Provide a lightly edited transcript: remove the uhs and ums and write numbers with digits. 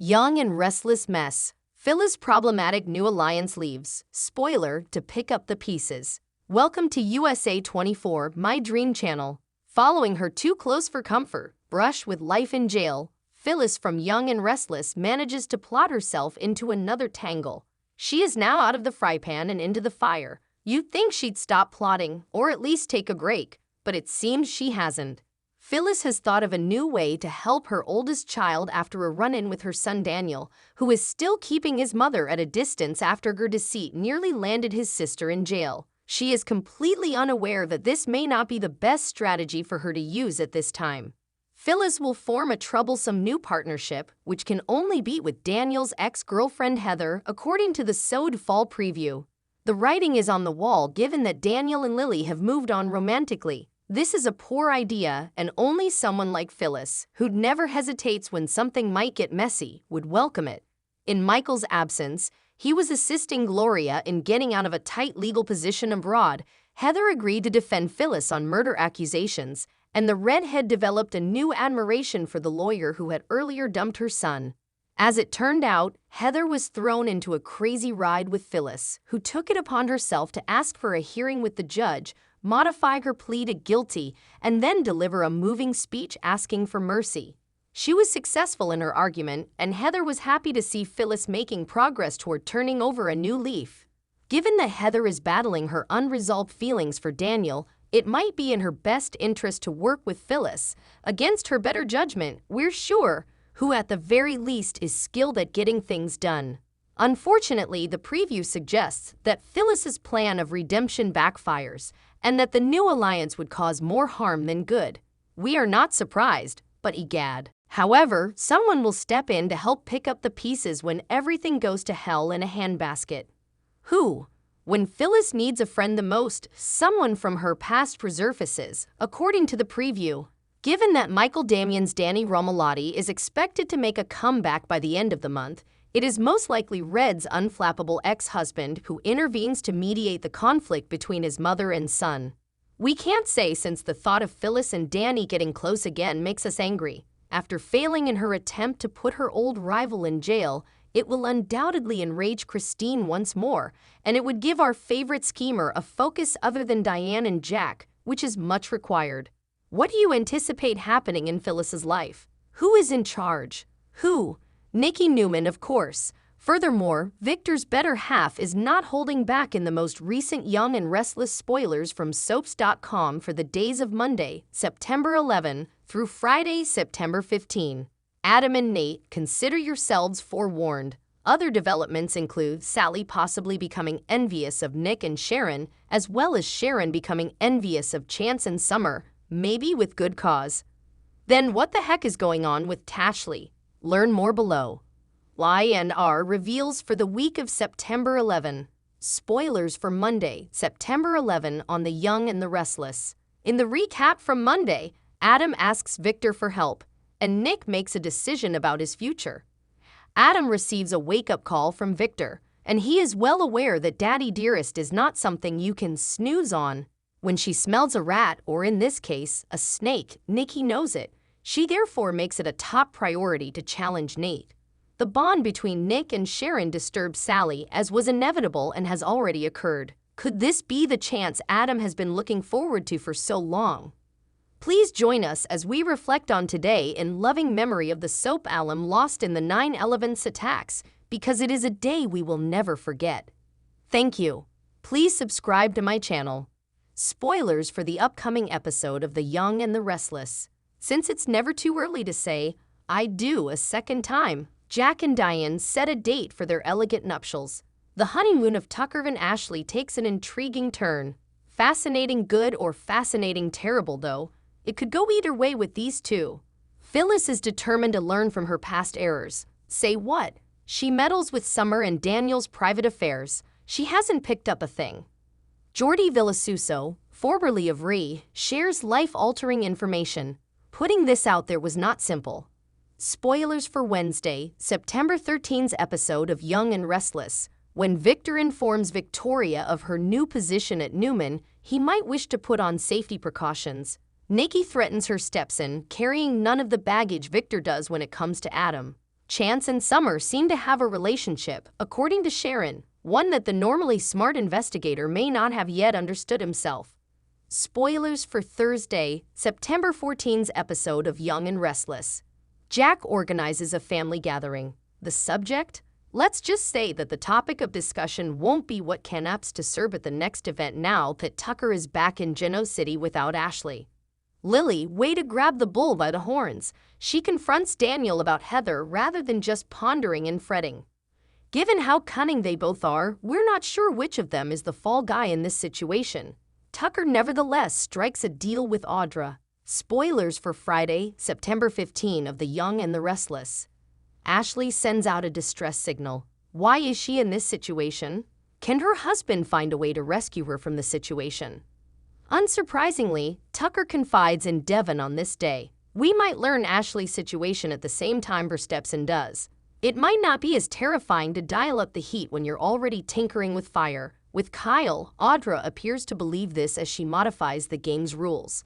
Young and restless mess. Phyllis' problematic new alliance leaves. Spoiler, to pick up the pieces. Welcome to USA 24, my dream channel. Following her too close for comfort, brush with life in jail, Phyllis from Young and Restless manages to plot herself into another tangle. She is now out of the fry pan and into the fire. You'd think she'd stop plotting, or at least take a break, but it seems she hasn't. Phyllis has thought of a new way to help her oldest child after a run-in with her son Daniel, who is still keeping his mother at a distance after her deceit nearly landed his sister in jail. She is completely unaware that this may not be the best strategy for her to use at this time. Phyllis will form a troublesome new partnership, which can only be with Daniel's ex-girlfriend Heather, according to the sewed fall preview. The writing is on the wall given that Daniel and Lily have moved on romantically. This is a poor idea, and only someone like Phyllis, who never hesitates when something might get messy, would welcome it. In Michael's absence, he was assisting Gloria in getting out of a tight legal position abroad. Heather agreed to defend Phyllis on murder accusations, and the redhead developed a new admiration for the lawyer who had earlier dumped her son. As it turned out, Heather was thrown into a crazy ride with Phyllis, who took it upon herself to ask for a hearing with the judge, modify her plea to guilty, and then deliver a moving speech asking for mercy. She was successful in her argument, and Heather was happy to see Phyllis making progress toward turning over a new leaf. Given that Heather is battling her unresolved feelings for Daniel, it might be in her best interest to work with Phyllis, against her better judgment, we're sure, who at the very least is skilled at getting things done. Unfortunately, the preview suggests that Phyllis's plan of redemption backfires, and that the new alliance would cause more harm than good. We are not surprised, but egad. However, someone will step in to help pick up the pieces when everything goes to hell in a handbasket. Who? When Phyllis needs a friend the most, someone from her past resurfaces, according to the preview. Given that Michael Damian's Danny Romalotti is expected to make a comeback by the end of the month, it is most likely Red's unflappable ex-husband who intervenes to mediate the conflict between his mother and son. We can't say, since the thought of Phyllis and Danny getting close again makes us angry. After failing in her attempt to put her old rival in jail, it will undoubtedly enrage Christine once more, and it would give our favorite schemer a focus other than Diane and Jack, which is much required. What do you anticipate happening in Phyllis's life? Who is in charge? Who? Nikki Newman, of course. Furthermore, Victor's better half is not holding back in the most recent Young and Restless spoilers from Soaps.com for the days of Monday, September 11, through Friday, September 15. Adam and Nate, consider yourselves forewarned. Other developments include Sally possibly becoming envious of Nick and Sharon, as well as Sharon becoming envious of Chance and Summer, maybe with good cause. Then what the heck is going on with Tashley? Learn more below. Y&R reveals for the week of September 11. Spoilers for Monday, September 11 on The Young and the Restless. In the recap from Monday, Adam asks Victor for help, and Nick makes a decision about his future. Adam receives a wake-up call from Victor, and he is well aware that Daddy Dearest is not something you can snooze on. When she smells a rat, or in this case, a snake, Nikki knows it. She therefore makes it a top priority to challenge Nate. The bond between Nick and Sharon disturbs Sally, as was inevitable and has already occurred. Could this be the chance Adam has been looking forward to for so long? Please join us as we reflect on today in loving memory of the soap alum lost in the 9/11 attacks, because it is a day we will never forget. Thank you. Please subscribe to my channel. Spoilers for the upcoming episode of The Young and the Restless. Since it's never too early to say, I do a second time, Jack and Diane set a date for their elegant nuptials. The honeymoon of Tucker and Ashley takes an intriguing turn. Fascinating good or fascinating terrible, though. It could go either way with these two. Phyllis is determined to learn from her past errors. Say what? She meddles with Summer and Daniel's private affairs. She hasn't picked up a thing. Jordi Villasuso, formerly of RE, shares life-altering information. Putting this out there was not simple. Spoilers for Wednesday, September 13's episode of Young and Restless. When Victor informs Victoria of her new position at Newman, he might wish to put on safety precautions. Nikki threatens her stepson, carrying none of the baggage Victor does when it comes to Adam. Chance and Summer seem to have a relationship, according to Sharon, one that the normally smart investigator may not have yet understood himself. Spoilers for Thursday, September 14's episode of Young and Restless. Jack organizes a family gathering. The subject? Let's just say that the topic of discussion won't be what Ken opts to serve at the next event now that Tucker is back in Geno City without Ashley. Lily, way to grab the bull by the horns. She confronts Daniel about Heather rather than just pondering and fretting. Given how cunning they both are, we're not sure which of them is the fall guy in this situation. Tucker nevertheless strikes a deal with Audra. Spoilers for Friday, September 15 of The Young and the Restless. Ashley sends out a distress signal. Why is she in this situation? Can her husband find a way to rescue her from the situation? Unsurprisingly, Tucker confides in Devon on this day. We might learn Ashley's situation at the same time Verstepson does. It might not be as terrifying to dial up the heat when you're already tinkering with fire. With Kyle, Audra appears to believe this as she modifies the game's rules.